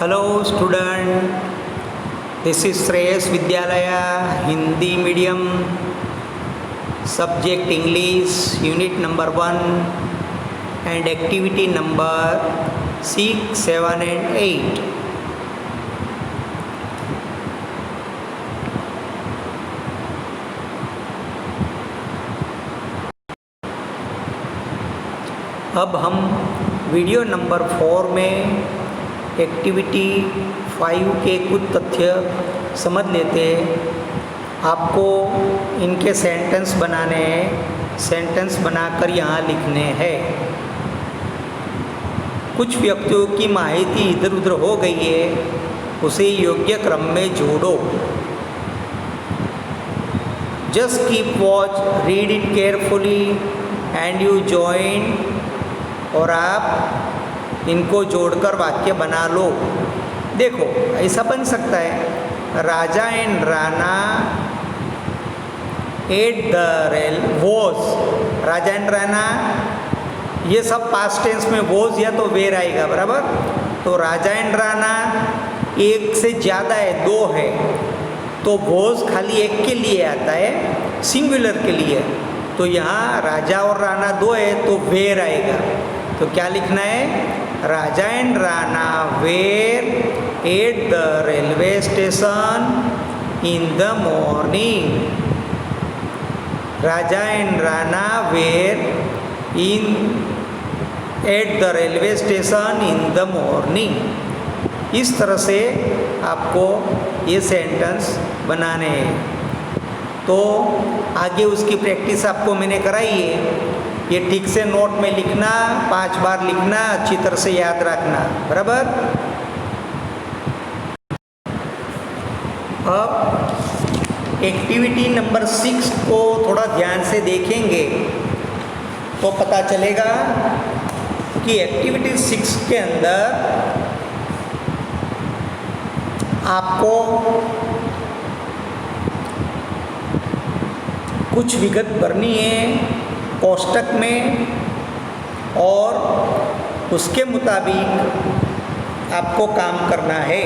Hello student, this is Shreyas Vidyalaya, Hindi medium, subject English, unit number 1 and activity number 6, 7 and 8. अब हम video number 4 में activity 5 के कुछ तथ्य समझ लेते हैं। आपको इनके सेंटेंस बनाने हैं, सेंटेंस बनाकर यहाँ लिखने हैं। कुछ व्यक्तियों की माहिती इधर उधर हो गई है, उसे योग्य क्रम में जोड़ो। Just keep watch, read it carefully and you join, और आप इनको जोड़कर वाक्य बना लो। देखो ऐसा बन सकता है, Raja and Rana at the rail was. Raja and Rana ये सब पास्ट टेंस में वॉज या तो वेर आएगा, बराबर। तो राजा एंड राणा एक से ज़्यादा है, 2 है, तो वॉज खाली एक के लिए आता है, सिंगुलर के लिए। तो यहाँ राजा और राणा 2 है तो वेर आएगा। तो क्या लिखना है, Raja and Rana were at the railway station in the morning. Raja and Rana were in at the railway station in the morning. इस तरह से आपको ये सेंटेंस बनाने हैं। तो आगे उसकी प्रैक्टिस आपको मैंने कराई है। ये ठीक से नोट में लिखना, 5 बार लिखना, अच्छी तरह से याद रखना, बराबर। अब एक्टिविटी नंबर 6 को थोड़ा ध्यान से देखेंगे तो पता चलेगा कि एक्टिविटी 6 के अंदर आपको कुछ विगत भरनी है कोष्टक में, और उसके मुताबिक आपको काम करना है।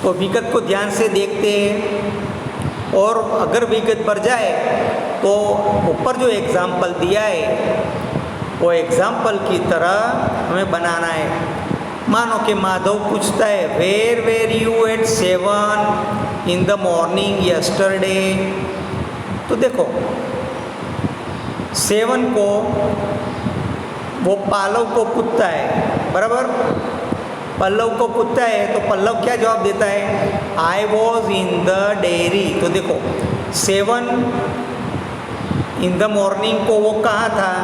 तो विगत को ध्यान से देखते हैं, और अगर विगत भर जाए तो ऊपर जो एग्जाम्पल दिया है वो एग्जाम्पल की तरह हमें बनाना है। मानो कि माधव पूछता है, where were you at 7 in the morning yesterday. तो देखो 7 को वो पल्लव को पूछता है, बराबर। पल्लव को पूछता है तो पल्लव क्या जवाब देता है, आई वॉज इन द डेयरी। तो देखो 7 इन द मॉर्निंग को वो कहाँ था,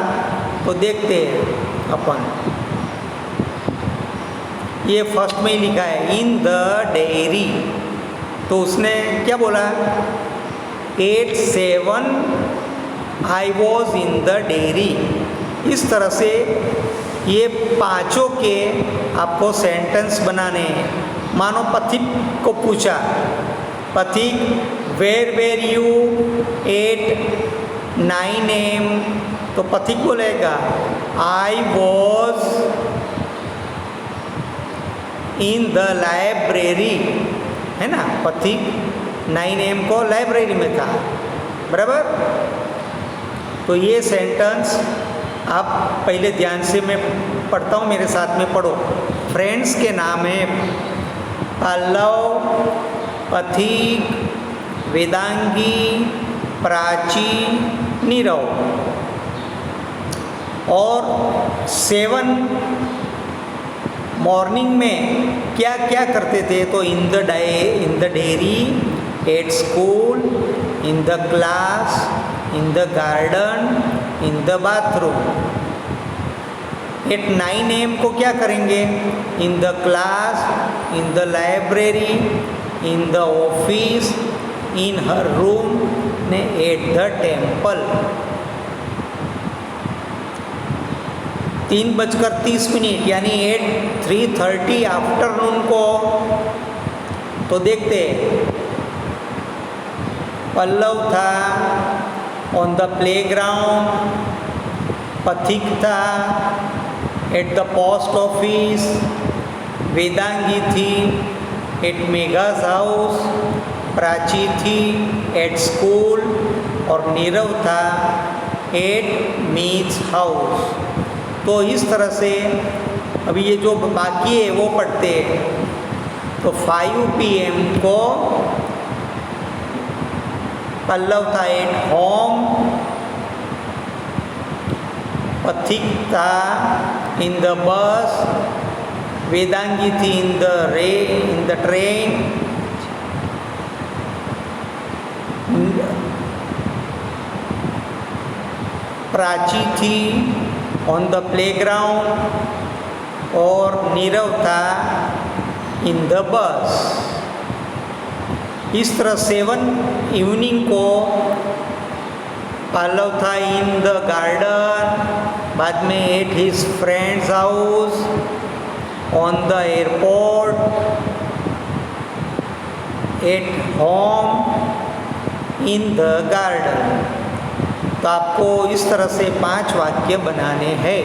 तो देखते हैं अपन, ये फर्स्ट में ही लिखा है इन द डेयरी। तो उसने क्या बोला, 8 7 आई वॉज इन द डेयरी। इस तरह से ये 5 के आपको सेंटेंस बनाने हैं। मानो पथिक को पूछा, Pathik where were you at 9 AM, तो पथिक बोलेगा I was in the library, है ना। पथिक 9 AM को लाइब्रेरी में था, बराबर। तो ये सेंटेंस आप पहले ध्यान से, मैं पढ़ता हूँ, मेरे साथ में पढ़ो। फ्रेंड्स के नाम है पल्लव, पथिक, वेदांगी, प्राची, नीरव। और 7 मॉर्निंग में क्या क्या करते थे, तो in the dairy, at school, in the class, in the garden, in the bathroom. At 9 AM को क्या करेंगे, in the class, in the library, in the office, in her room, ने एट द टेम्पल। 3:30 यानी 3:30 afternoon को, तो देखते पल्लव था on the playground पथिक था at the post office, Vedangi थी एट मेघा's हाउस, प्राची थी एट स्कूल और नीरव था एट मीट्स हाउस। तो इस तरह से अभी ये जो बाकी है वो पढ़ते हैं। तो 5 PM को पल्लव था एट होम, पथिक था इन द बस, वेदांगी थी इन द ट्रेन, प्राची थी ऑन द प्लेग्राउंड और नीरव था इन द बस। इस तरह 7 इवनिंग को पल्लव था इन द गार्डन, बाद में at his friends house, on the airport, at home, in the garden. तो आपको इस तरह से 5 वाक्य बनाने हैं।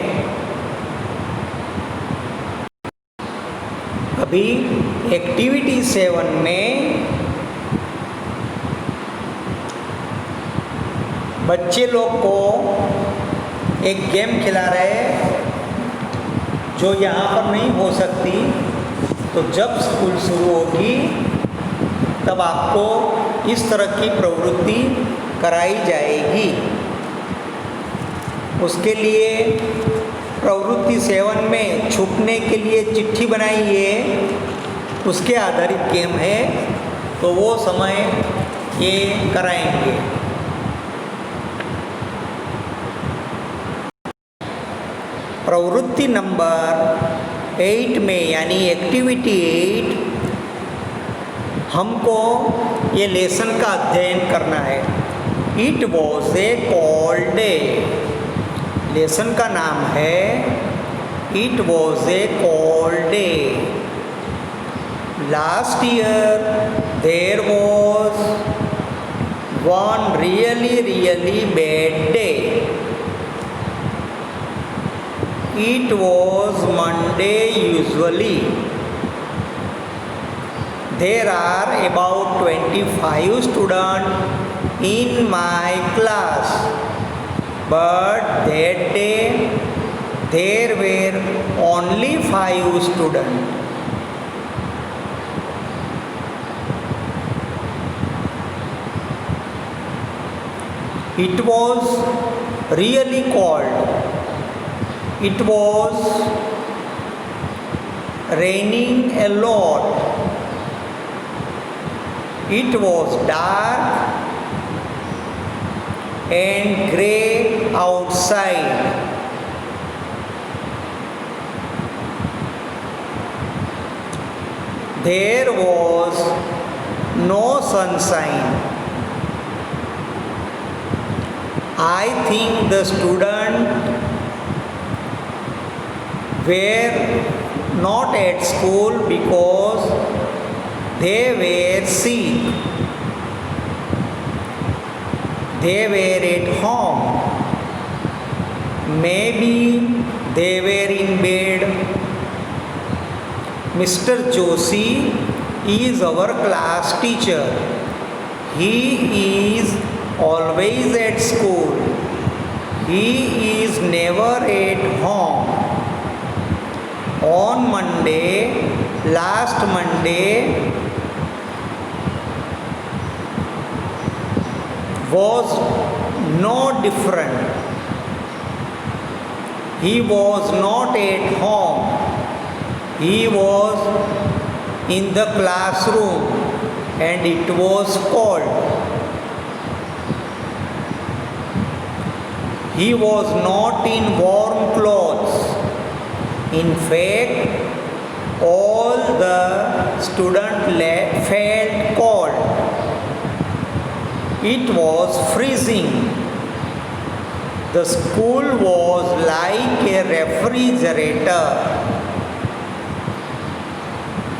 अभी एक्टिविटी 7 में बच्चे लोग को एक गेम खिला रहे हैं जो यहाँ पर नहीं हो सकती। तो जब स्कूल शुरू होगी तब आपको इस तरह की प्रवृत्ति कराई जाएगी। उसके लिए प्रवृत्ति 7 में छुपने के लिए चिट्ठी बनाई है, उसके आधारित गेम है। तो वो समय ये कराएंगे। प्रवृत्ति नंबर 8 में यानी एक्टिविटी 8 हमको ये लेसन का अध्ययन करना है। It was a cold day. Lesson का नाम है it was a cold day. Last year there was one really bad day. It was Monday usually. There are about 25 students in my class, but that day there were only 5 students. It was really cold. It was raining a lot. It was dark and grey outside. There was no sunshine. I think the students were not at school because they were sick. They were at home. Maybe they were in bed. Mr. Joshi is our class teacher. He is always at school. He is never at home. On Monday, last Monday, was no different. He was not at home. He was in the classroom and it was cold. He was not in warm clothes. In fact, all the students felt cold. It was freezing. The school was like a refrigerator.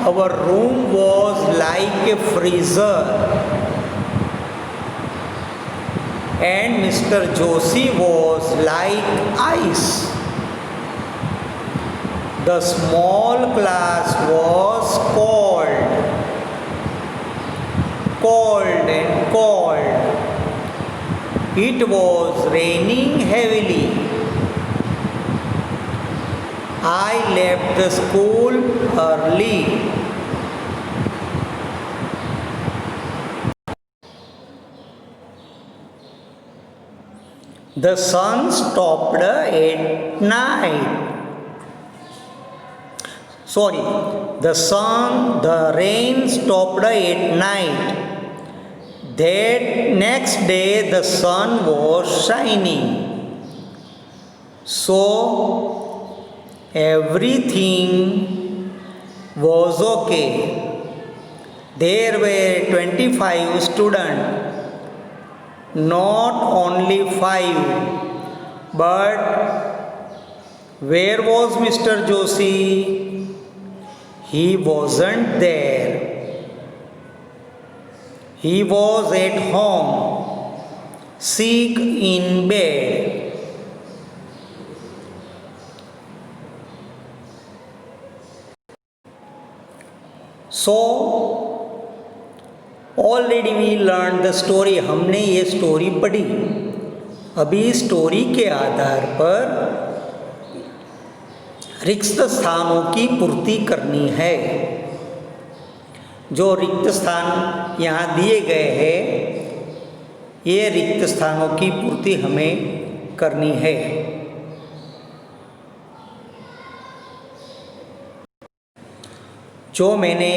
Our room was like a freezer. and Mr. Joshi was like ice. The small class was cold and cold. It was raining heavily. I left the school early. The sun stopped at night. The rain stopped at night. That next day the sun was shining. So everything was okay. There were 25 students, not only 5. But where was Mr. Joshi? He wasn't there. He was at home, sick in bed. So, already we learned the story. हमने ये story पढ़ी. अभी story के आधार पर रिक्त स्थानों की पूर्ति करनी है. जो रिक्त स्थान यहाँ दिए गए हैं, ये रिक्त स्थानों की पूर्ति हमें करनी है. जो मैंने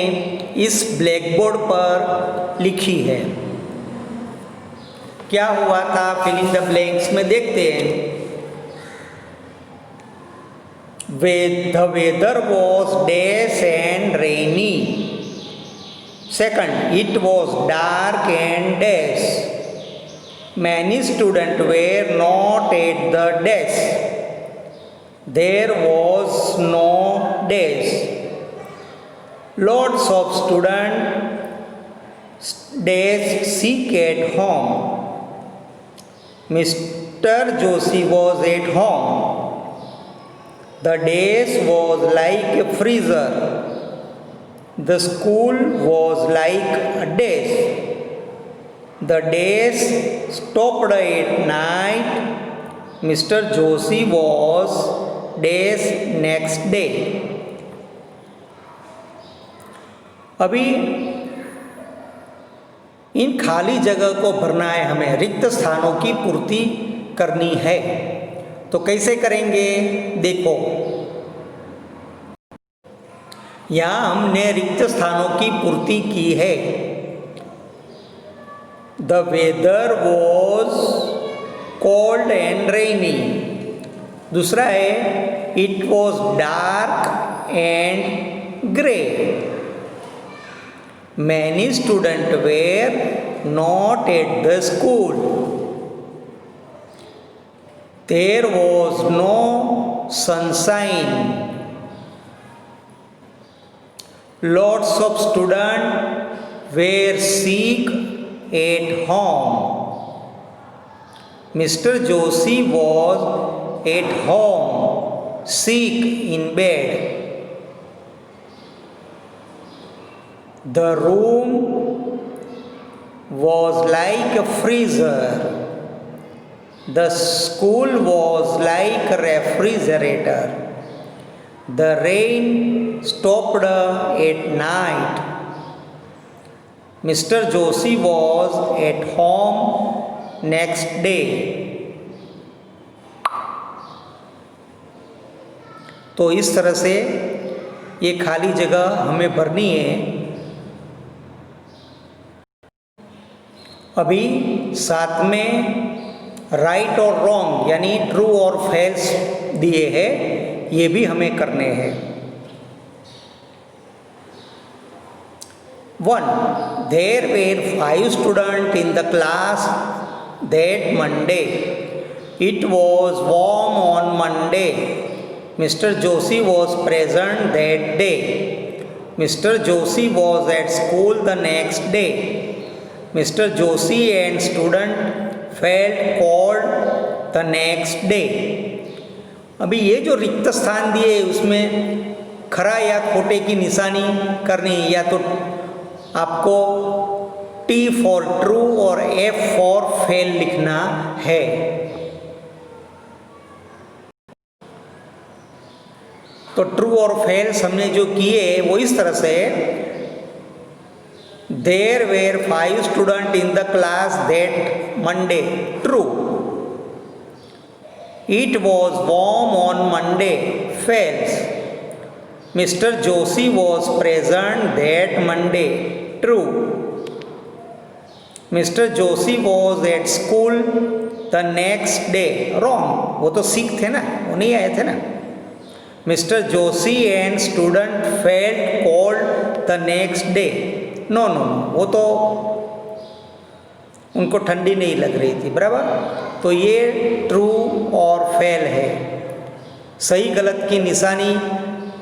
इस ब्लैक बोर्ड पर लिखी है. क्या हुआ था फिल इन द ब्लैंक्स में देखते हैं. The weather was days and rainy. Second, it was dark and days. Many students were not at the desk. There was no desk. Lots of students days sick at home. Mr. Joshi was at home. The desk was like a freezer. The school was like a desk. The desk stopped at night. Mr. Joshi was desk next day. अभी इन खाली जगह को भरना है हमें. रिक्त स्थानों की पूर्ति करनी है. तो कैसे करेंगे देखो. यहाँ हमने रिक्त स्थानों की पूर्ति की है. The weather was cold and rainy. दूसरा है it was dark and grey. Many student were not at the school. There was no sunshine. Lots of students were sick at home. Mr. Joshi was at home, sick in bed. The room was like a freezer. The school was like a refrigerator. The rain stopped at night. Mr. Joshi was at home next day. तो इस तरह से ये खाली जगह हमें भरनी है. अभी साथ में राइट और रॉन्ग यानी ट्रू और फैल्स दिए हैं, ये भी हमें करने हैं. 1. There were 5 students in the class that Monday. It was warm on Monday. Mr. Joshi was present that day. Mr. Joshi was at school the next day. Mr. Joshi and student felt cold the next day. अभी ये जो रिक्त स्थान दिए उसमें खरा या खोटे की निशानी करनी है, या तो आपको T फॉर ट्रू और F फॉर फेल लिखना है। तो ट्रू और फेल्स हमने जो किए वो इस तरह से, there were 5 student in the class that Monday, true. It was warm on Monday, false. Mister Joshi was present that Monday, true. Mister Joshi was at school the next day, wrong. वो तो सिख थे ना, वो नहीं आए थे ना। Mister Joshi and student felt cold the next day, no no, वो तो उनको ठंडी नहीं लग रही थी, बराबर। तो ये ट्रू और फेल है। सही गलत की निशानी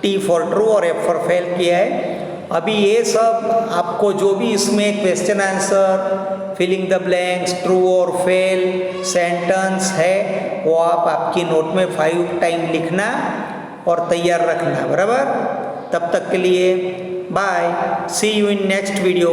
T फॉर ट्रू और F फॉर फेल किया है। अभी ये सब आपको जो भी इसमें question answer, filling the blanks, true और फेल, सेंटेंस है, वो आप आपकी नोट में 5 टाइम लिखना और तैयार रखना, बराबर। तब तक के लिए bye, see you in next video.